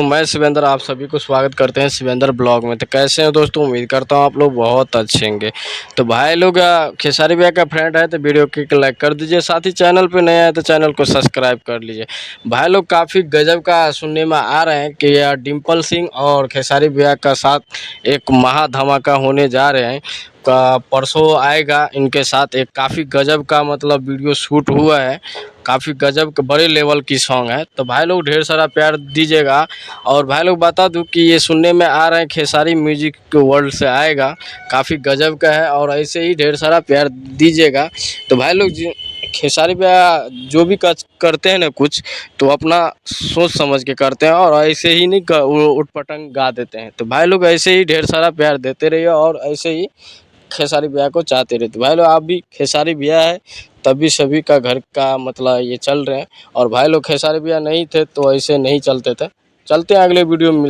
दोस्तों, मैं शिवेंद्र आप सभी को स्वागत करते हैं शिवेंद्र ब्लॉग में। तो कैसे हैं दोस्तों, उम्मीद करता हूं आप लोग बहुत अच्छे होंगे। तो भाई लोग खेसारी भैया का फ्रेंड है तो वीडियो को लाइक कर दीजिए, साथ ही चैनल पे नए आए तो चैनल को सब्सक्राइब कर लीजिए। भाई लोग काफ़ी गजब का सुनने में आ रहे हैं कि डिम्पल सिंह और खेसारी भैया का साथ एक महा धमाका होने जा रहे हैं। का परसों आएगा इनके साथ एक काफ़ी गजब का मतलब वीडियो शूट हुआ है, काफ़ी गजब के बड़े लेवल की सॉन्ग है। तो भाई लोग ढेर सारा प्यार दीजिएगा। और भाई लोग बता दूं कि ये सुनने में आ रहे हैं खेसारी म्यूजिक के वर्ल्ड से आएगा, काफ़ी गजब का है और ऐसे ही ढेर सारा प्यार दीजिएगा। तो भाई लोग खेसारी भैया जो भी करते हैं ना कुछ तो अपना सोच समझ के करते हैं और ऐसे ही नहीं उटपटंग गा देते हैं। तो भाई लोग ऐसे ही ढेर सारा प्यार देते रहिए और ऐसे ही खेसारी भैया को चाहते रहते। भाई लोग आप भी खेसारी भैया है तभी सभी का घर का मतलब ये चल रहे हैं। और भाई लोग खेसारी भैया नहीं थे तो ऐसे नहीं चलते थे। चलते हैं अगले वीडियो में मिलते हैं।